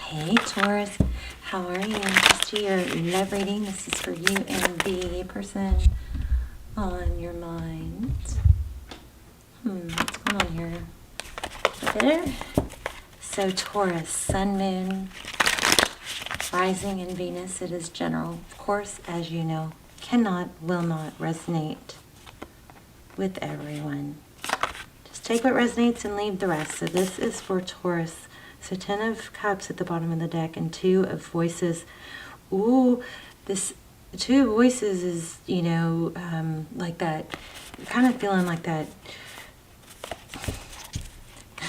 Hey Taurus, how are you? Just your love reading. This is for you and the person on your mind. What's going on here? Better? So Taurus, Sun, Moon, rising in Venus. It is general. Of course, as you know, will not resonate with everyone. Just take what resonates and leave the rest. So this is for Taurus. So 10 of Cups at the bottom of the deck and 2 of Voices. Ooh, this 2 of Voices is, you know, like that, kind of feeling like that.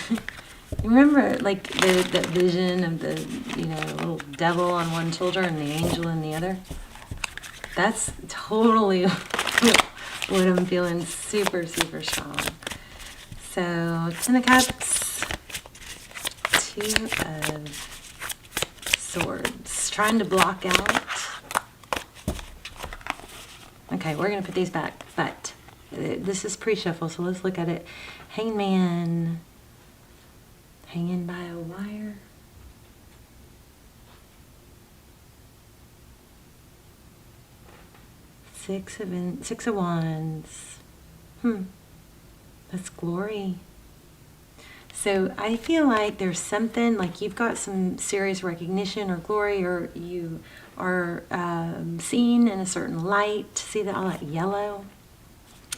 You remember, like, that vision of the, you know, little devil on one shoulder and the angel in the other? That's totally what I'm feeling, super, super strong. So 10 of Cups. 2 of Swords, trying to block out. Okay, we're going to put these back, but this is pre-shuffle, so let's look at it. Hangman, hanging by a wire. Six of Wands. That's glory. So I feel like there's something, like you've got some serious recognition or glory, or you are seen in a certain light. See that, all that yellow?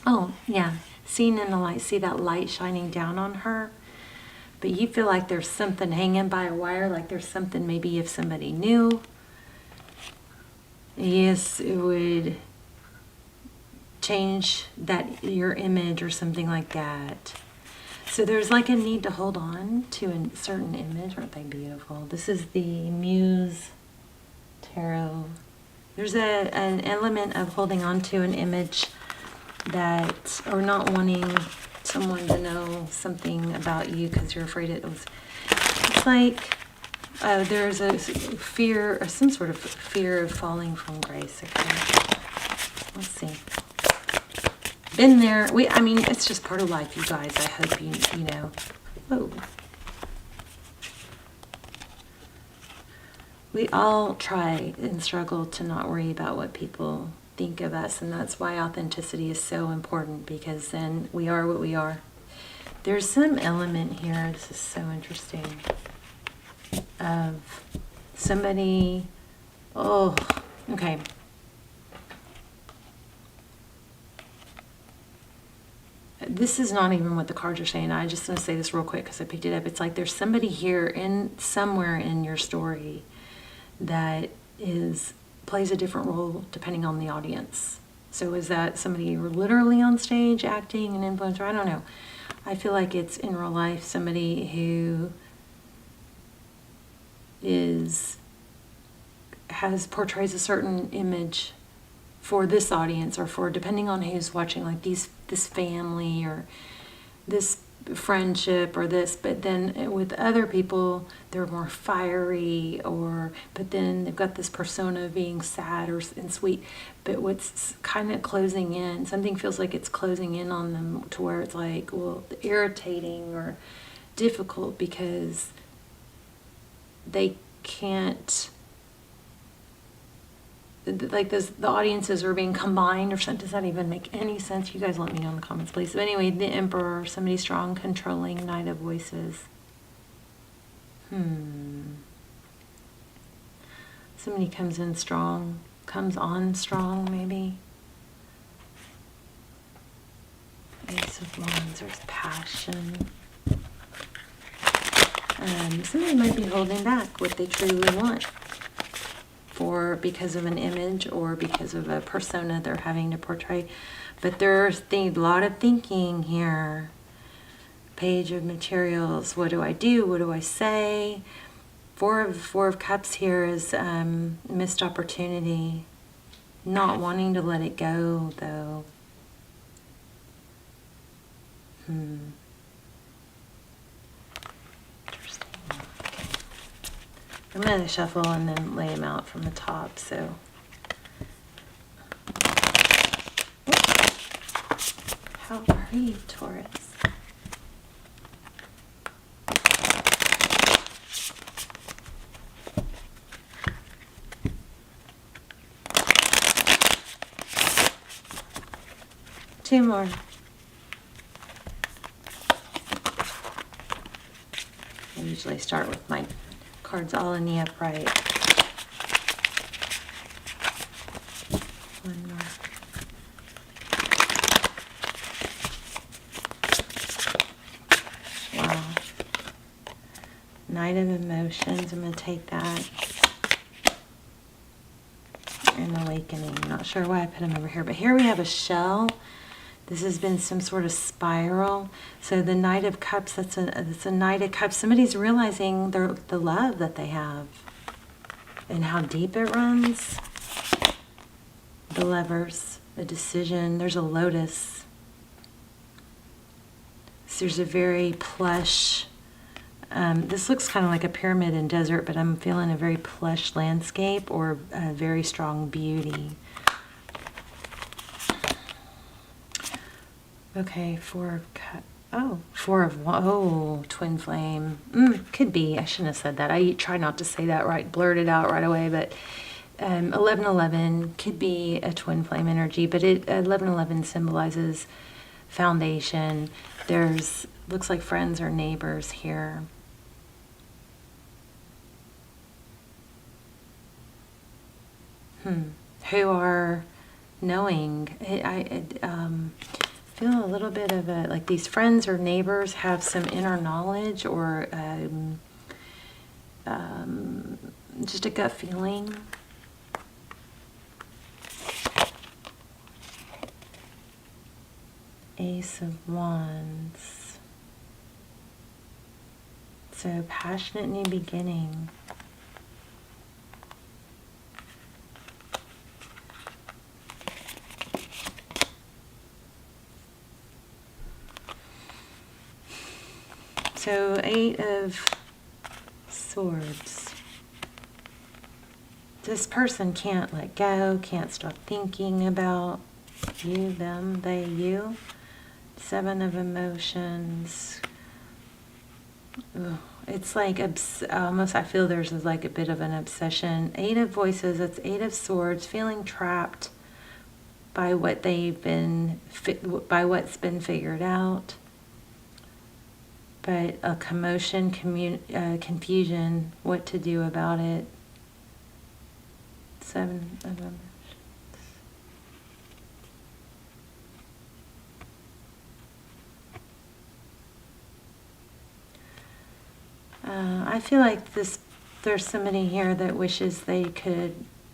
Oh, yeah. Seen in the light. See that light shining down on her? But you feel like there's something hanging by a wire, like there's something maybe if somebody knew. Yes, it would change that, your image or something like that. So there's like a need to hold on to a certain image. Aren't they beautiful? This is the Muse Tarot. There's an element of holding on to an image that, or not wanting someone to know something about you because you're afraid it's like there's a fear, or some sort of fear of falling from grace. Okay, let's see. Been there. I mean, it's just part of life, you guys. I hope you know. Whoa. We all try and struggle to not worry about what people think of us, and that's why authenticity is so important, because then we are what we are. There's some element here, this is so interesting, of somebody, okay. This is not even what the cards are saying. I just want to say this real quick because I picked it up. It's like there's somebody here somewhere in your story that plays a different role depending on the audience. So is that somebody you're literally on stage acting, an influencer? I don't know. I feel like it's in real life somebody who portrays a certain image for this audience, or for, depending on who's watching, like this family or this friendship or this, but then with other people they're more fiery, but then they've got this persona of being sad and sweet, but what's kind of closing in, something feels like it's closing in on them to where it's like, well, irritating or difficult because they can't, like the audiences are being combined or something. Does that even make any sense? You guys let me know in the comments, please. So anyway, the Emperor, somebody strong, controlling, Knight of Voices. Somebody comes on strong, maybe. Ace of Wands, there's passion. Somebody might be holding back what they truly want, because of an image or because of a persona they're having to portray. But there's a lot of thinking here. Page of Materials. What do I do? What do I say? Four of Cups here is missed opportunity. Not wanting to let it go, though. I'm going to shuffle and then lay them out from the top, so. How are you, Taurus? 2 more. I usually start with my cards all in the upright. 1 more. Wow. Knight of Emotions. I'm going to take that. And Awakening. I'm not sure why I put them over here. But here we have a shell. This has been some sort of spiral. So the Knight of Cups, that's a Knight of Cups. Somebody's realizing the love that they have and how deep it runs. The Lovers, a decision. There's a Lotus. So there's a very plush, this looks kind of like a pyramid and desert, but I'm feeling a very plush landscape or a very strong beauty. Okay, 4 of Cups. Oh, 4 of Wands. Oh, Twin Flame. Could be. I shouldn't have said that. I try not to say that right, blurt it out right away, but 1111 could be a Twin Flame energy, but 1111 symbolizes foundation. There's, looks like friends or neighbors here. Who are knowing. I feel a little bit of a, like these friends or neighbors have some inner knowledge or just a gut feeling. Ace of Wands. So passionate new beginning. So 8 of Swords. This person can't let go, can't stop thinking about you, them, they, you. 7 of Emotions. Ugh. It's like almost, I feel there's like a bit of an obsession. 8 of Voices, it's 8 of Swords, feeling trapped by what they've been, by what's been figured out. But a commotion, confusion, what to do about it. 7 of Emotions. I feel like there's somebody here that wishes they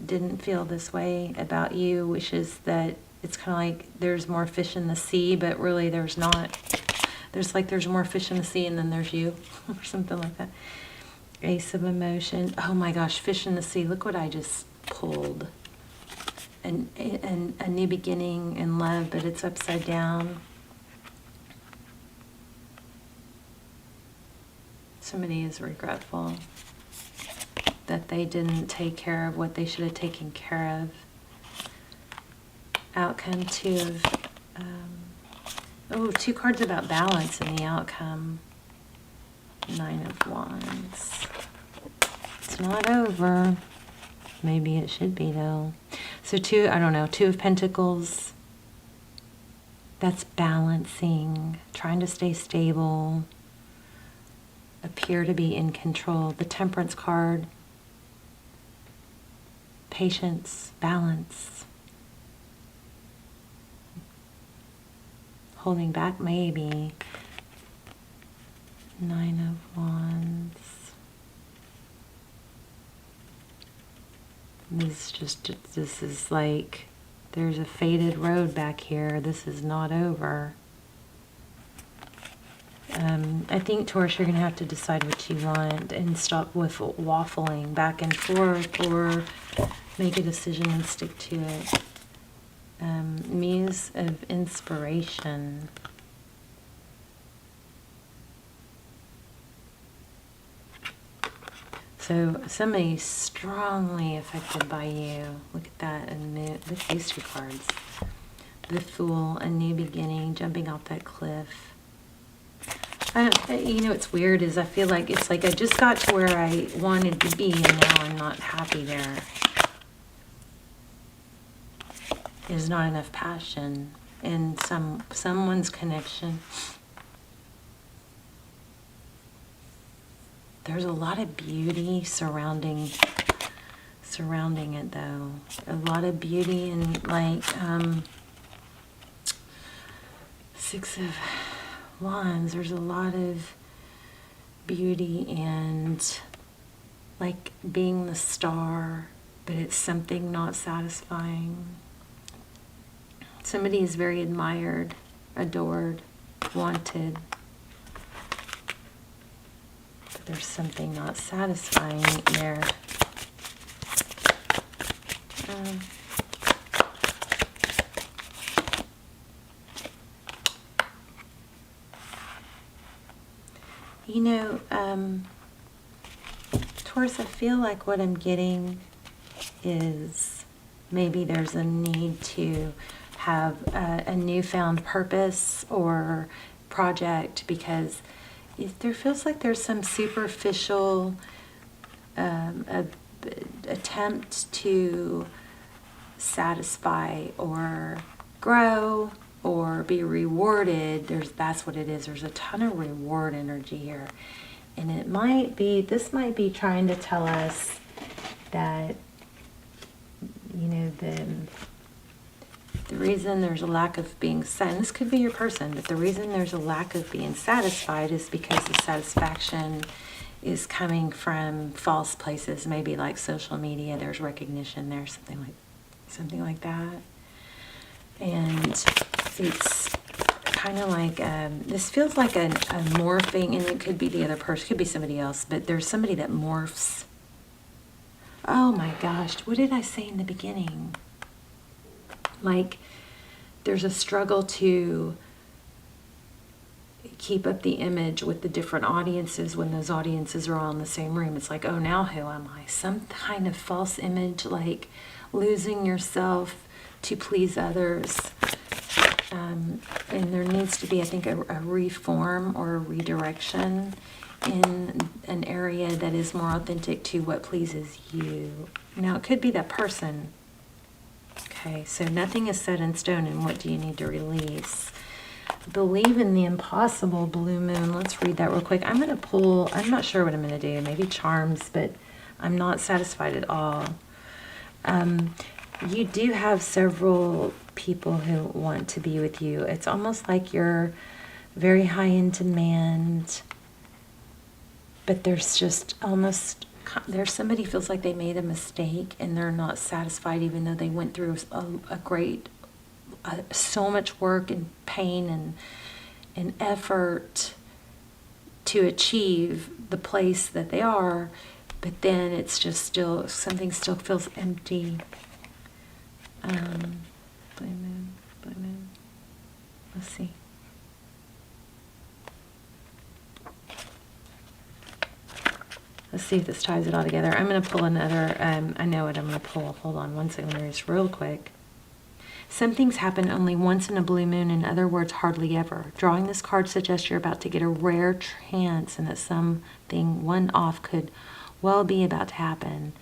didn't feel this way about you, wishes that it's kind of like there's more fish in the sea, but really there's not. There's more fish in the sea and then there's you, or something like that. Ace of Emotion. Oh my gosh, fish in the sea. Look what I just pulled. And a new beginning in love, but it's upside down. Somebody is regretful that they didn't take care of what they should have taken care of. Outcome 2 of, 2 cards about balance in the outcome. 9 of Wands. It's not over. Maybe it should be though. So 2 of Pentacles. That's balancing, trying to stay stable. Appear to be in control. The Temperance card. Patience, balance. Holding back, maybe. 9 of Wands. This is like, there's a faded road back here. This is not over. I think, Taurus, you're going to have to decide what you want and stop with waffling back and forth, or make a decision and stick to it. Muse of Inspiration. So somebody strongly affected by you. Look at that. And look at these 2 cards. The Fool, a new beginning, jumping off that cliff. You know what's weird is I feel like it's like I just got to where I wanted to be and now I'm not happy there. There's not enough passion. in someone's connection. There's a lot of beauty surrounding it, though. A lot of beauty and like Six of Wands. There's a lot of beauty and like being the star, but it's something not satisfying. Somebody is very admired, adored, wanted. But there's something not satisfying there. You know, Taurus, I feel like what I'm getting is maybe there's a need to have a newfound purpose or project, because there feels like there's some superficial attempt to satisfy or grow or be rewarded. That's what it is. There's a ton of reward energy here. And this might be trying to tell us that, you know, the reason there's a lack of being satisfied, this could be your person, but the reason there's a lack of being satisfied is because the satisfaction is coming from false places, maybe like social media. There's recognition there, something like that. And it's kind of like, this feels like a morphing, and it could be the other person, could be somebody else, but there's somebody that morphs. Oh my gosh, what did I say in the beginning? Like, there's a struggle to keep up the image with the different audiences when those audiences are all in the same room. It's like, oh, now who am I? Some kind of false image, like losing yourself to please others. And there needs to be, I think, a reform or a redirection in an area that is more authentic to what pleases you. Now, it could be that person. Okay, so nothing is set in stone, and what do you need to release? Believe in the impossible, blue moon. Let's read that real quick. I'm going to pull, I'm not sure what I'm going to do, maybe charms, but I'm not satisfied at all. You do have several people who want to be with you. It's almost like you're very high in demand, but there's just almost, there's somebody feels like they made a mistake and they're not satisfied, even though they went through a great, so much work and pain and effort to achieve the place that they are, but then it's just still, something still feels empty. Blue moon. Let's see. Let's see if this ties it all together. I'm going to pull another, I know what I'm going to pull. Hold on one second, just real quick. Some things happen only once in a blue moon, in other words, hardly ever. Drawing this card suggests you're about to get a rare chance and that something one-off could well be about to happen.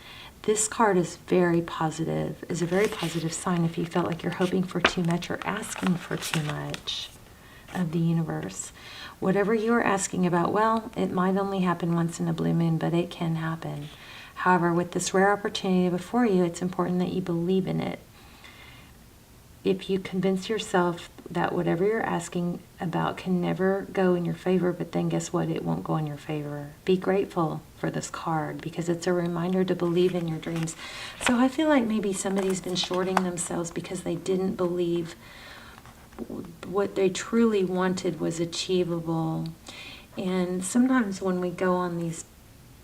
This card is very positive, is a very positive sign if you felt like you're hoping for too much or asking for too much of the universe. Whatever you are asking about, well, it might only happen once in a blue moon, but it can happen. However, with this rare opportunity before you, it's important that you believe in it. If you convince yourself that whatever you're asking about can never go in your favor, but then guess what? It won't go in your favor. Be grateful for this card because it's a reminder to believe in your dreams. So I feel like maybe somebody's been shorting themselves because they didn't believe what they truly wanted was achievable. And sometimes when we go on these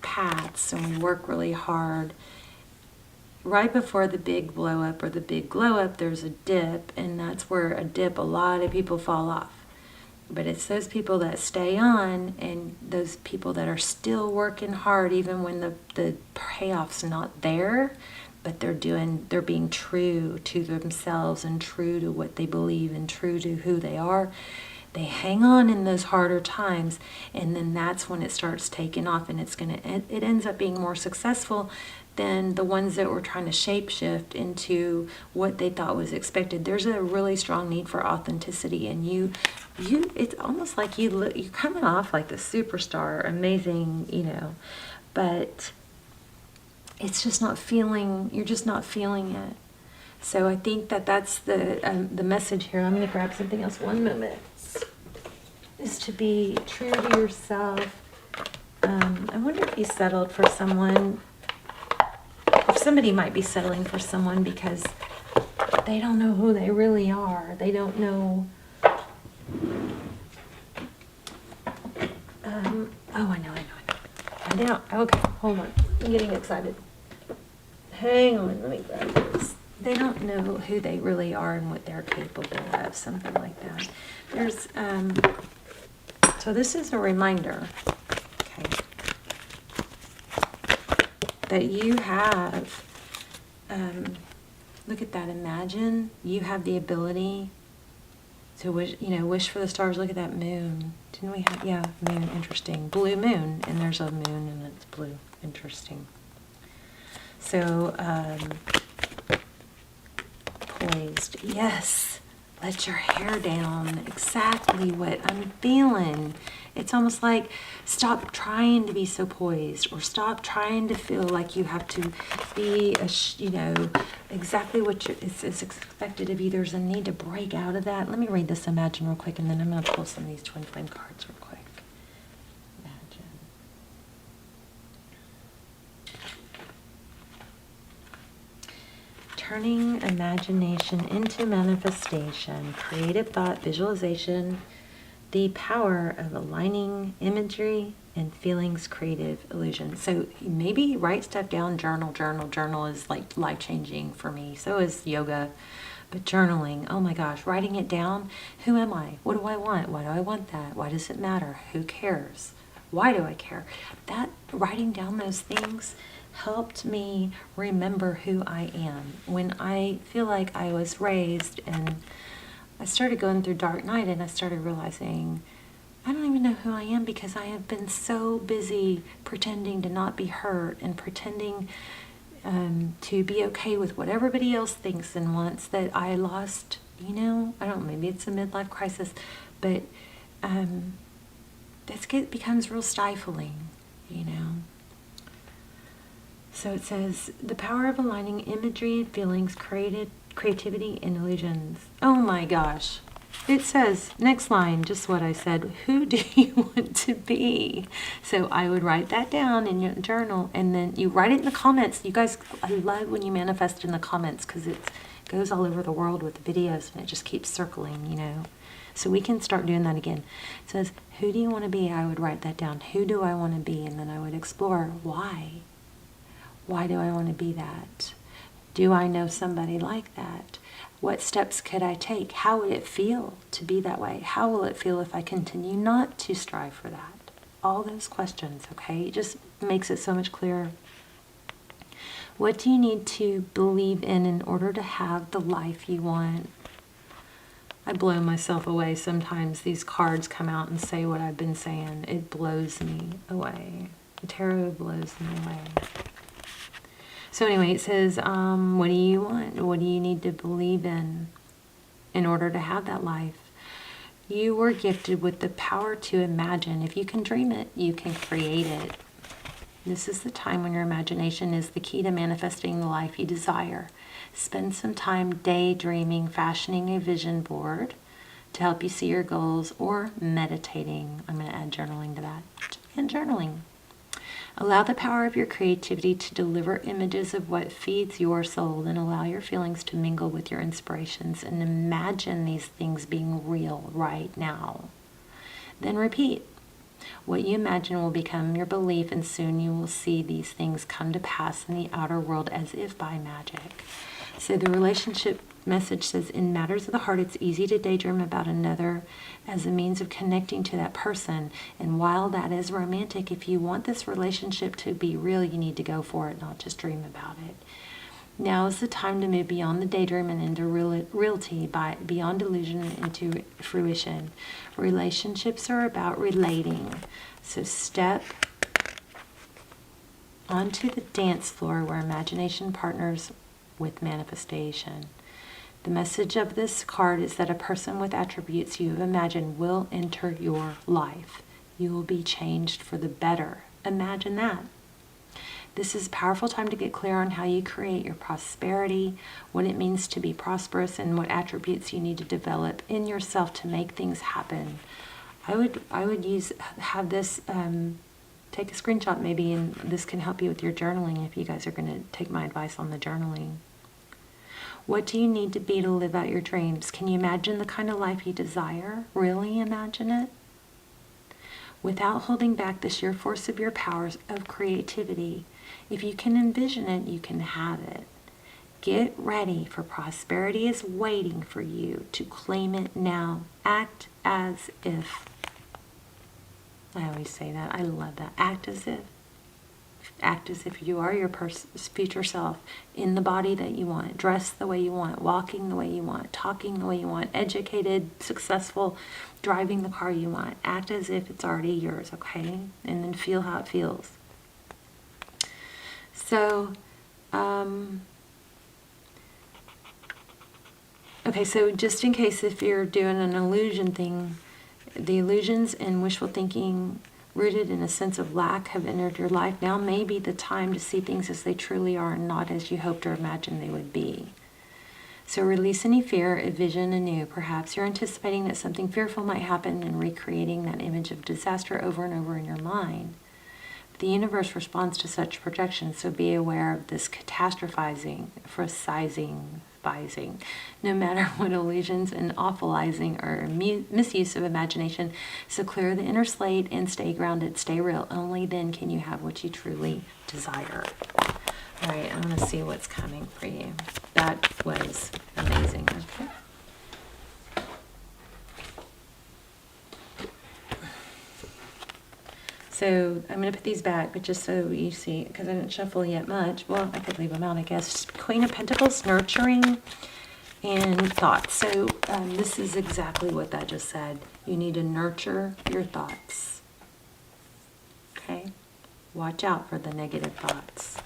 paths and we work really hard, right before the big blow up or the big glow up, there's a dip, and that's where a lot of people fall off. But it's those people that stay on and those people that are still working hard even when the payoff's not there, but they're being true to themselves and true to what they believe and true to who they are. They hang on in those harder times, and then that's when it starts taking off, and it ends up being more successful than the ones that were trying to shapeshift into what they thought was expected. There's a really strong need for authenticity, and it's almost like you're coming off like the superstar, amazing, but it's just not feeling, you're just not feeling it. So I think that's the message here. I'm going to grab something else. One moment. Is to be true to yourself. I wonder if you settled for someone, if somebody might be settling for someone because they don't know who they really are. They don't know. I know. Okay, hold on. I'm getting excited. Hang on, let me grab this. They don't know who they really are and what they're capable of, something like that. There's, so this is a reminder, okay, that you have, look at that, imagine you have the ability to wish for the stars. Look at that moon. Didn't we have, yeah, moon, interesting. Blue moon, and there's a moon and it's blue, interesting. So, poised, yes, let your hair down, exactly what I'm feeling. It's almost like stop trying to be so poised, or stop trying to feel like you have to be, exactly what is expected of you. There's a need to break out of that. Let me read this Imagine real quick, and then I'm going to pull some of these Twin Flame cards real quick. Turning imagination into manifestation, creative thought, visualization, the power of aligning imagery and feelings, creative illusion. So maybe write stuff down, journal is like life-changing for me. So is yoga, but journaling, oh my gosh, writing it down. Who am I? What do I want? Why do I want that? Why does it matter? Who cares? Why do I care? That writing down those things helped me remember who I am. When I feel like I was raised and I started going through dark night, and I started realizing I don't even know who I am because I have been so busy pretending to not be hurt and pretending to be okay with what everybody else thinks and wants, that I lost, I don't know, maybe it's a midlife crisis, but it becomes real stifling, So it says, the power of aligning imagery and feelings, creativity and illusions. Oh my gosh. It says, next line, just what I said, who do you want to be? So I would write that down in your journal, and then you write it in the comments. You guys, I love when you manifest in the comments because it goes all over the world with the videos, and it just keeps circling, So we can start doing that again. It says, who do you want to be? I would write that down. Who do I want to be? And then I would explore why. Why do I want to be that? Do I know somebody like that? What steps could I take? How would it feel to be that way? How will it feel if I continue not to strive for that? All those questions, okay? It just makes it so much clearer. What do you need to believe in order to have the life you want? I blow myself away sometimes. These cards come out and say what I've been saying. It blows me away. The tarot blows me away. So anyway, it says, what do you want? What do you need to believe in order to have that life? You were gifted with the power to imagine. If you can dream it, you can create it. This is the time when your imagination is the key to manifesting the life you desire. Spend some time daydreaming, fashioning a vision board to help you see your goals, or meditating. I'm going to add journaling to that. And journaling. Allow the power of your creativity to deliver images of what feeds your soul, and allow your feelings to mingle with your inspirations, and imagine these things being real right now. Then repeat. What you imagine will become your belief, and soon you will see these things come to pass in the outer world as if by magic. So the relationship message says, in matters of the heart, it's easy to daydream about another as a means of connecting to that person. And while that is romantic, if you want this relationship to be real, you need to go for it, not just dream about it. Now is the time to move beyond the daydream and into reality, beyond illusion into fruition. Relationships are about relating. So step onto the dance floor where imagination partners with manifestation. The message of this card is that a person with attributes you have imagined will enter your life. You will be changed for the better. Imagine that. This is a powerful time to get clear on how you create your prosperity, what it means to be prosperous, and what attributes you need to develop in yourself to make things happen. I would have this, take a screenshot maybe, and this can help you with your journaling if you guys are going to take my advice on the journaling. What do you need to be to live out your dreams? Can you imagine the kind of life you desire? Really imagine it? Without holding back the sheer force of your powers of creativity. If you can envision it, you can have it. Get ready, for prosperity is waiting for you to claim it now. Act as if. I always say that. I love that. Act as if. Act as if you are your future self, in the body that you want, dressed the way you want, walking the way you want, talking the way you want, educated, successful, driving the car you want. Act as if it's already yours, okay? And then feel how it feels. So, okay, so just in case if you're doing an illusion thing, the illusions and wishful thinking rooted in a sense of lack have entered your life. Now may be the time to see things as they truly are and not as you hoped or imagined they would be. So release any fear, envision anew. Perhaps you're anticipating that something fearful might happen and recreating that image of disaster over and over in your mind. The universe responds to such projections, so be aware of this catastrophizing, no matter what illusions and awfulizing or misuse of imagination. So clear the inner slate and stay grounded, stay real. Only then can you have what you truly desire. All right, I'm going to see what's coming for you. That was amazing. Okay. So I'm going to put these back, but just so you see, because I didn't shuffle yet much. Well, I could leave them out, I guess. Queen of Pentacles, nurturing and thoughts. So this is exactly what that just said. You need to nurture your thoughts. Okay? Watch out for the negative thoughts.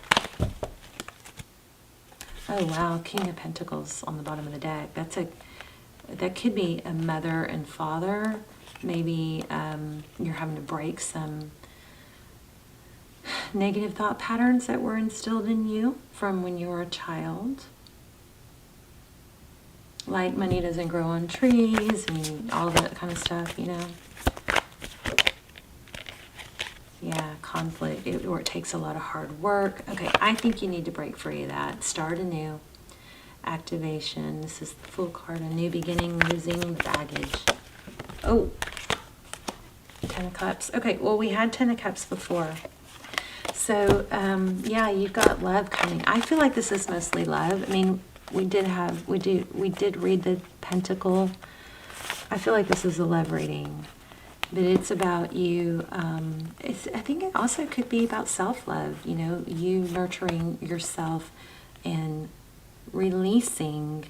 Oh, wow. King of Pentacles on the bottom of the deck. That could be a mother and father. Maybe you're having to break some negative thought patterns that were instilled in you from when you were a child. Like money doesn't grow on trees and all that kind of stuff, you know. Yeah, conflict, or it takes a lot of hard work. Okay, I think you need to break free of that. Start anew. Activation. This is the Fool card. A new beginning, losing baggage. Oh, Ten of Cups. Okay, well, we had Ten of Cups before. So, yeah, you've got love coming. I feel like this is mostly love. I mean, we did read the Pentacle. I feel like this is a love reading. But it's about you. I think it also could be about self-love. You know, you nurturing yourself and releasing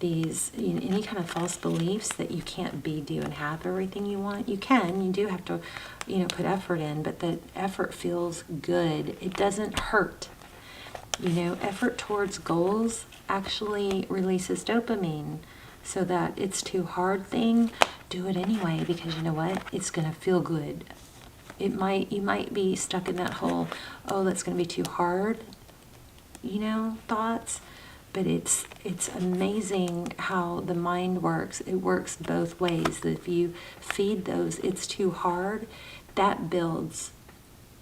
these, any kind of false beliefs that you can't be, do, and have everything you want. You can. You do have to, put effort in, but the effort feels good. It doesn't hurt. Effort towards goals actually releases dopamine. So that it's too hard thing, do it anyway, because you know what? It's going to feel good. You might be stuck in that whole, oh, that's going to be too hard, thoughts. But it's amazing how the mind works. It works both ways. That if you feed those, it's too hard, that builds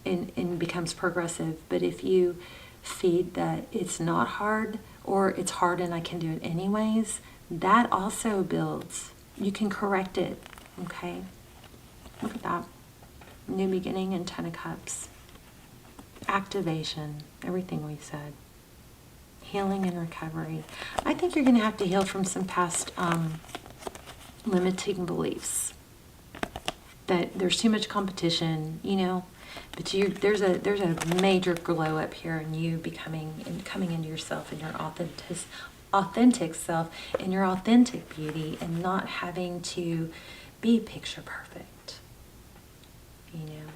and becomes progressive. But if you feed that it's not hard, or it's hard and I can do it anyways, that also builds. You can correct it, okay? Look at that. New beginning and Ten of Cups. Activation, everything we said. Healing and recovery. I think you're going to have to heal from some past limiting beliefs. That there's too much competition, But there's a major glow up here in you coming into yourself and your authentic self and your authentic beauty, and not having to be picture perfect. You know,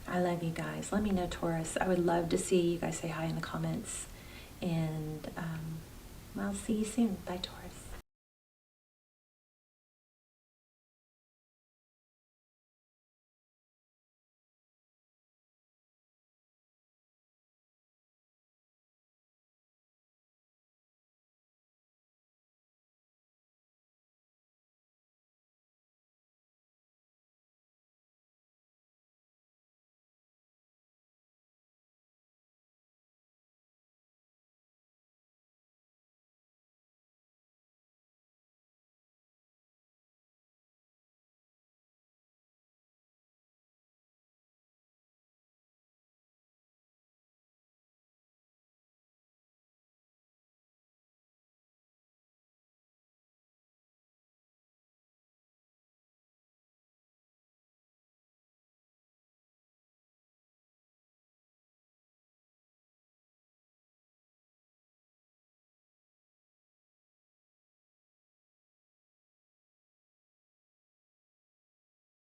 I love you guys. Let me know, Taurus. I would love to see you guys say hi in the comments, and I'll see you soon. Bye, Taurus.